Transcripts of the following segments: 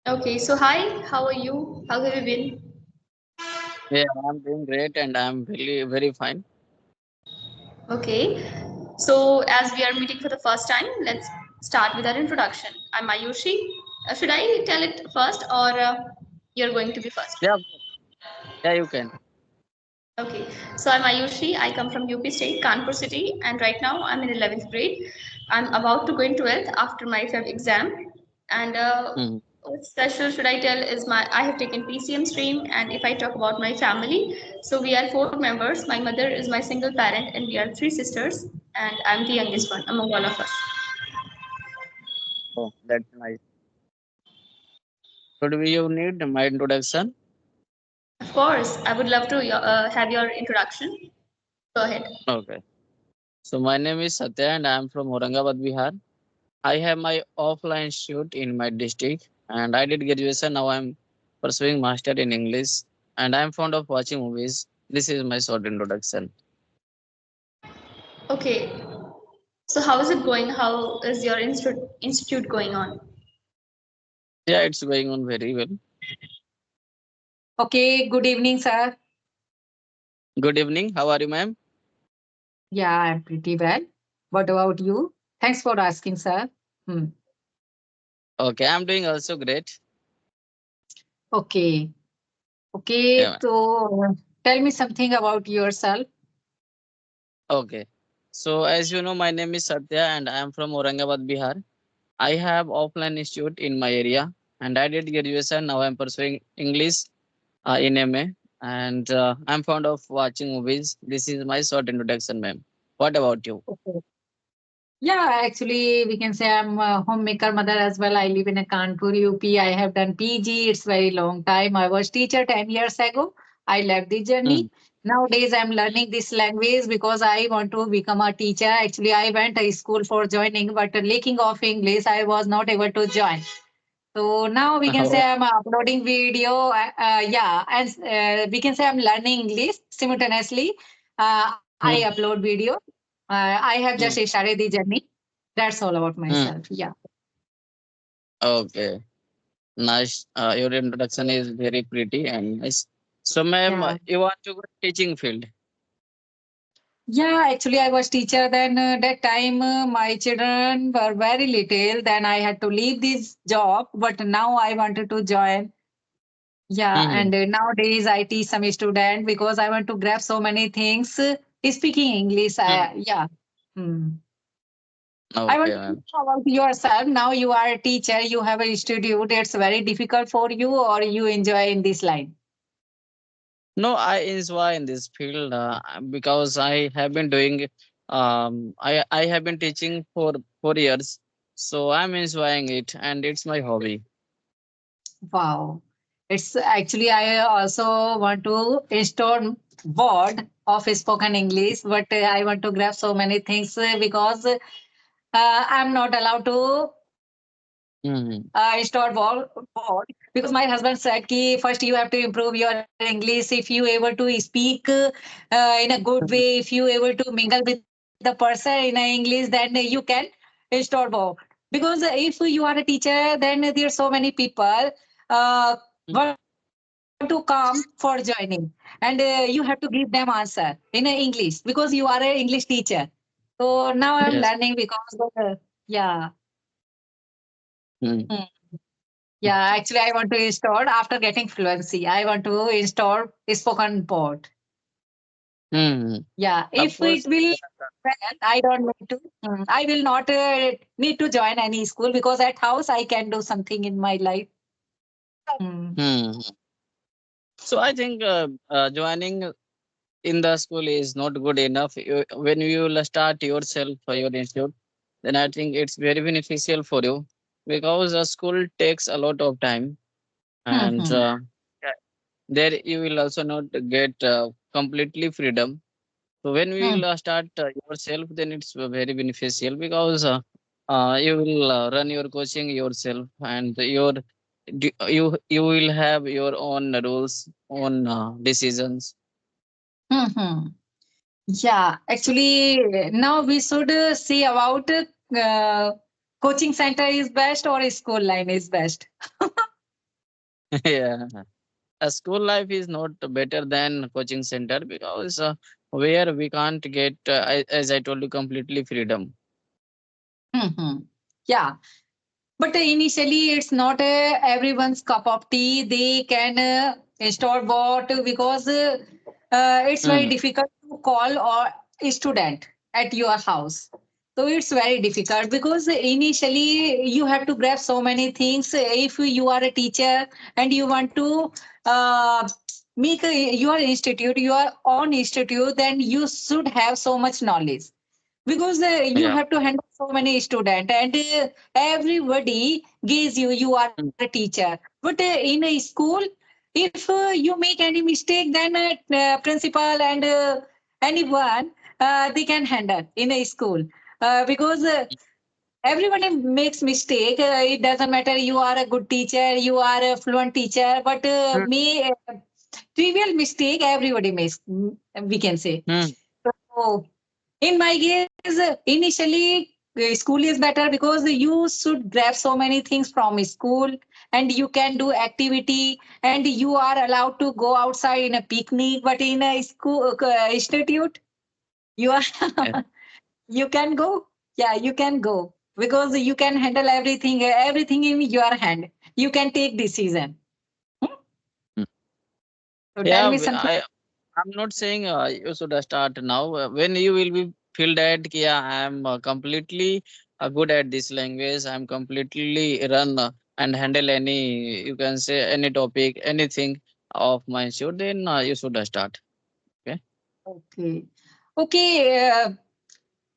Okay, so hi, how are you? How have you been? Yeah, I'm doing great and I'm really very fine. Okay, so as we are meeting for the first time, let's start with our introduction. I'm Ayushi. Should I tell it first or you're going to be first? Yeah, yeah, you can. Okay, so I'm Ayushi. I come from UP State, Kanpur City, and right now I'm in 11th grade. I'm about to go in 12th after my third exam. And Hmm. what special should I tell is I have taken PCM stream, and if I talk about my family, so we are four members. My mother is my single parent, and we are three sisters, and I'm the youngest one among all of us. Oh, that's nice. Should we you need my introduction? Of course, I would love to have your introduction. Go ahead. Okay. So my name is Satya and I'm from Aurangabad, Bihar. I have my offline shoot in my district and I did graduation. Now I'm pursuing master in English and I'm fond of watching movies. This is my short introduction. Okay, so how is it going? How is your institute going on? Yeah, it's going on very well. Okay, good evening, sir. Good evening. How are you, ma'am? Yeah, I'm pretty well. What about you? Thanks for asking, sir. Hmm. Okay, I'm doing also great. Okay, okay. Yeah. So, tell me something about yourself. Okay. So as you know, my name is Satya and I am from Aurangabad, Bihar. I have offline institute in my area and I did graduation. Now I'm pursuing English in MA and I'm fond of watching movies. This is my short introduction, ma'am. What about you? Okay. Yeah, actually, we can say I'm a homemaker mother as well. I live in a Kanpur, UP. I have done PG. It's very long time. I was teacher 10 years ago. I left the Hmm. journey. Nowadays, I'm learning this language because I want to become a teacher. Actually, I went to school for joining, but lacking of English, I was not able to join. So now we can say Oh, I'm uploading video. Yeah, and we can say I'm learning English simultaneously. I hmm, upload video. I have just hmm, started the journey. That's all about hmm. myself. Yeah. Okay. Nice. Your introduction is very pretty and nice. So, ma'am, Yeah. you want to go teaching field? Yeah, actually, I was teacher then. That time, my children were very little. Then I had to leave this job. But now I wanted to join. Yeah, Hmm. and nowadays I teach some student because I want to grab so many things. Speaking English, Hmm. yeah. Hmm. I Okay, want to ma'am. know about yourself. Now you are a teacher, you have a studio. It's very difficult for you, or you enjoy in this line. No, I enjoy in this field because I have been doing. I have been teaching for 4 years, so I'm enjoying it, and it's my hobby. Wow. It's actually I also want to install board of spoken English, but I want to grab so many things because I'm not allowed to Hmm. install board because my husband said ki first you have to improve your English. If you able to speak in a good way, if you able to mingle with the person in a English, then you can install board. Because if you are a teacher, then there are so many people uh, want to come for joining, and you have to give them answer in a English because you are an English teacher. So now I'm learning Yes. because yeah. Hmm. Hmm. Yeah, actually, I want to install after getting fluency. I want to install spoken board. Hmm. Yeah, Of if it course. will, well, I don't need to. I will not need to join any school because at house I can do something in my life. Mm. Hmm. So I think joining in the school is not good enough. When you will start yourself for your institute, then I think it's very beneficial for you because a school takes a lot of time and Mm-hmm. yeah, there you will also not get completely freedom. So when we will start yourself, then it's very beneficial because you will run your coaching yourself and you will have your own rules, own decisions. Mm-hmm. Yeah, actually, now we should see about coaching center is best or school line is best. Yeah. A school life is not better than coaching center because where we can't get, as I told you, completely freedom. Mhm. Yeah. But initially, it's not everyone's cup of tea. They can install bot because it's very Mm. difficult to call or a student at your house. So it's very difficult because initially you have to grab so many things. If you are a teacher and you want to uh, make your institute, your own institute, then you should have so much knowledge because you Yeah. have to handle so many students and everybody gives you are a Mm. teacher, but in a school if you make any mistake then principal and anyone they can handle in a school because everybody makes mistake. It doesn't matter you are a good teacher, you are a fluent teacher, but Mm. may trivial mistake everybody makes, we can say. Mm. So in my case, initially, school is better because you should grab so many things from school and you can do activity and you are allowed to go outside in a picnic. But in a school institute, you are Yeah. you can go. Yeah, you can go because you can handle everything in your hand. You can take decision. Hmm? Mm. So tell Yeah, me something. I'm not saying you should start now. When you will be feel that yeah, I'm completely good at this language. I'm completely run and handle any, you can say, any topic, anything of my institute. Then you should start. Okay. Okay. Okay.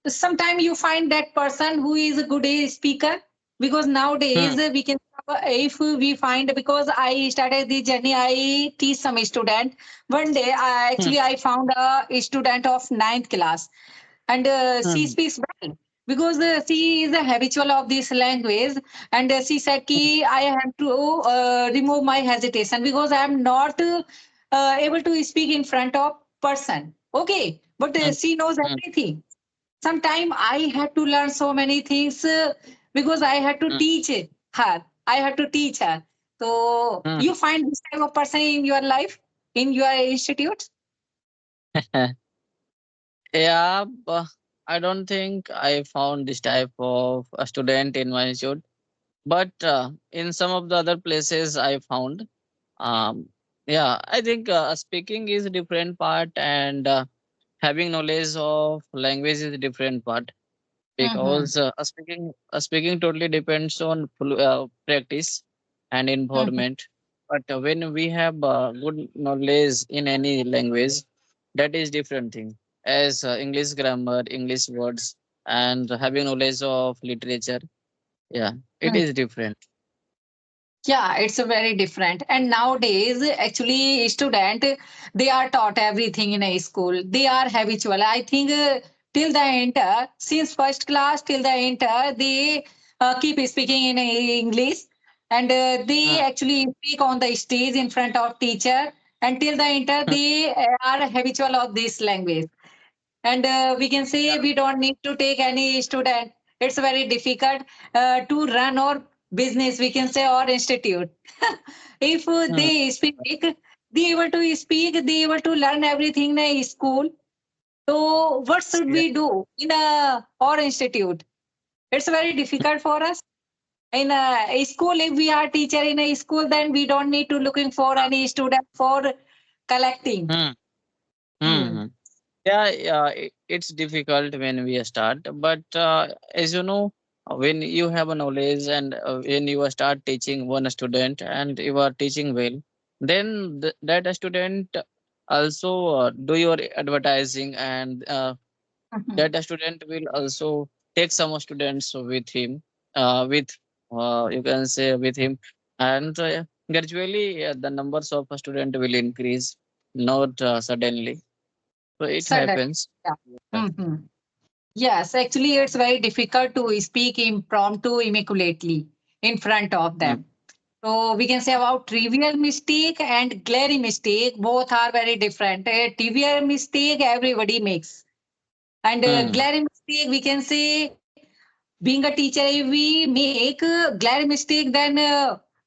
Sometimes you find that person who is a good speaker because nowadays Hmm. we can if we find because I started the journey I teach some student one day Hmm. I found a student of ninth class and she Hmm. speaks well because she is a habitual of this language and she said ki I have to remove my hesitation because I am not able to speak in front of person, okay, but Hmm. she knows Hmm. everything. Sometime I had to learn so many things because I had to Hmm. teach her. I had to teach her. So Hmm. you find this type of person in your life, in your institute? Yeah, I don't think I found this type of a student in my institute, but in some of the other places I found. Um, yeah, I think speaking is a different part, and having knowledge of language is a different part Mm-hmm. because speaking totally depends on practice and Mm-hmm. environment. But when we have good knowledge in any language, that is different thing. As English grammar, English words, and having knowledge of literature, yeah, it is different. Yeah, it's a very different. And nowadays, actually, student they are taught everything in a school. They are habitual. I think till the enter, since first class till the enter, they keep speaking in English, and they Mm, actually speak on the stage in front of teacher. Until the enter, mm, they are habitual of this language and we can say yeah, we don't need to take any student. It's very difficult to run our business, we can say, or institute. If mm, they speak, they able to speak, they able to learn everything in a school. So what should yeah. we do in a or institute? It's very difficult for us. In a school, if we are teacher in a school, then we don't need to looking for any student for collecting. Mm, Hmm. mm. Yeah, yeah, it's difficult when we start, but as you know, when you have a knowledge and when you start teaching one student and you are teaching well, then that student also do your advertising, and Mhm. that student will also take some students with him, with you can say with him, and gradually the numbers of a student will increase, not suddenly. So it Suddenly. happens. Yeah. Yeah. Mhm. Yes, actually, it's very difficult to speak impromptu immaculately in front of Mm, them. So we can say about trivial mistake and glaring mistake, both are very different. A trivial mistake everybody makes, and mm, glaring mistake we can say being a teacher, if we make glaring mistake, then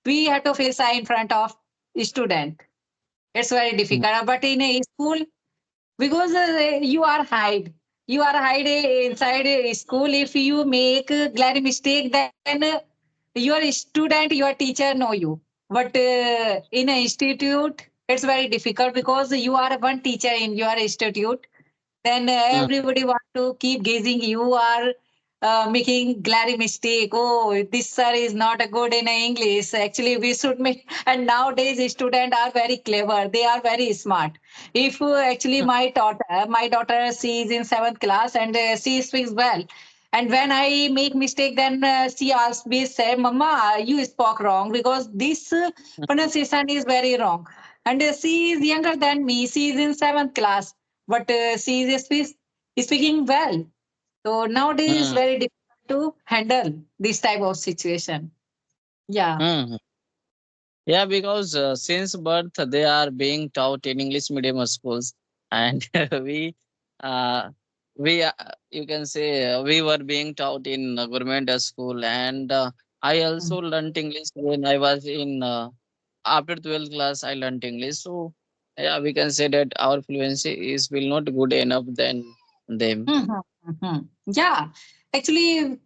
we have to face eye in front of student. It's very mm, difficult. But in a school, because you are hide inside a school. If you make a glaring mistake, then your student, your teacher know you. But in an institute, it's very difficult because you are one teacher in your institute, then mm, everybody want to keep gazing. You are making glaring mistake. Oh, this sir is not a good in English. Actually, we should make. And nowadays, students are very clever. They are very smart. If actually mm, my daughter, she is in seventh class and she speaks well. And when I make mistake, then she asks me, say, "Mama, you spoke wrong because this pronunciation is very wrong." And she is younger than me. She is in seventh class, but she is speaking well. So nowadays it's mm, very difficult to handle this type of situation. Yeah. mm. Yeah, because since birth they are being taught in English medium schools, and we, uh, you can say we were being taught in government school, and I Mm. also learned English when I was in after 12th class. I learned English, so yeah, we can say that our fluency is will not good enough than them. Mhm, mhm. Yeah. Actually,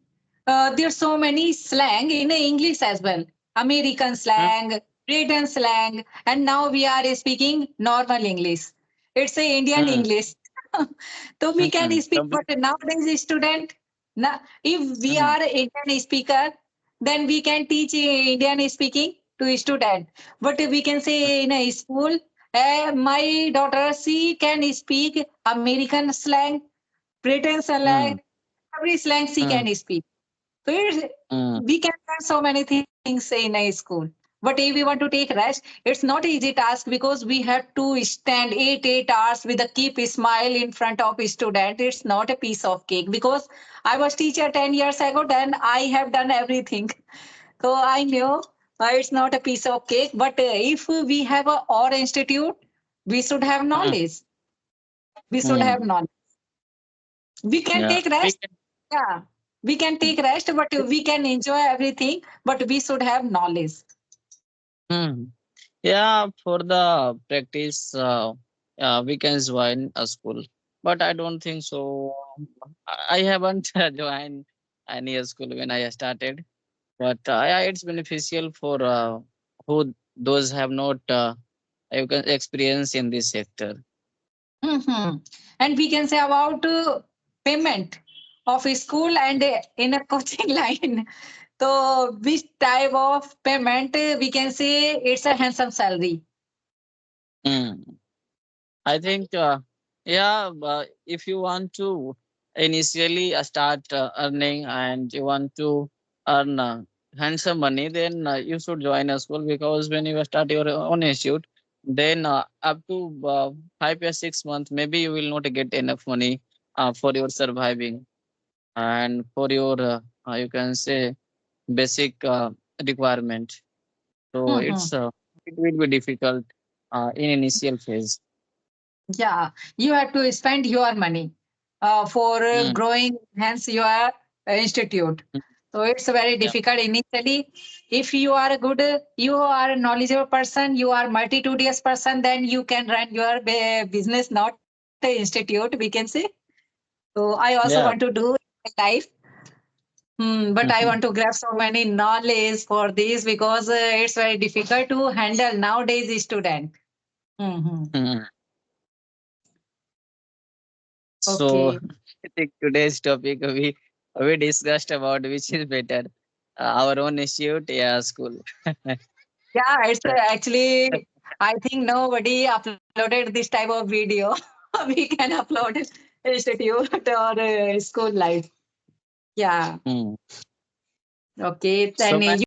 there's so many slang in English as well. American Mm, slang, Britain slang, and now we are speaking normal English. It's a Indian mm, English. So we can mm, speak, but nowadays student, if we mm, are Indian speaker, then we can teach Indian speaking to student. But we can say in a school, my daughter, she can speak American slang, Britain mm, slang, every slang she mm, can speak. So mm, we can learn so many things in a school. But if we want to take rest, it's not an easy task because we have to stand 8 hours with a keep smile in front of a student. It's not a piece of cake because I was teacher 10 years ago, then I have done everything. So I know it's not a piece of cake. But if we have a or institute, we should have mm, knowledge. We should have mm. knowledge. We can Yeah, take rest. Yeah, we can take rest, but we can enjoy everything. But we should have knowledge. mm. Yeah, for the practice, we can join a school, but I don't think so. I haven't joined any school when I started, but yeah, it's beneficial for who those have not you can experience in this sector. Mhm. And we can say about payment of a school and in a coaching line. So, which type of payment we can say it's a handsome salary. Mm. I think, yeah, if you want to initially start earning and you want to earn handsome money, then you should join a school because when you start your own institute, then up to 5 or 6 months, maybe you will not get enough money for your surviving and for your, you can say, basic requirement. So Mhm. it will be difficult in initial phase. Yeah, you have to spend your money for Mm, growing, hence your institute. mm, So it's very yeah. difficult initially. If you are a good, you are a knowledgeable person, you are multitudinous person, then you can run your business, not a institute, we can say. So I also want to Yeah. do in my life. But I want to grab so many knowledge for this because it's very difficult to handle nowadays student. Hmm. Mhm. So Okay. I think today's topic we discussed about which is better, our own institute, yeah, school. Yeah, it's actually, I think nobody uploaded this type of video. We can upload it institute or school life. Yeah. Hmm. Okay. So Then my you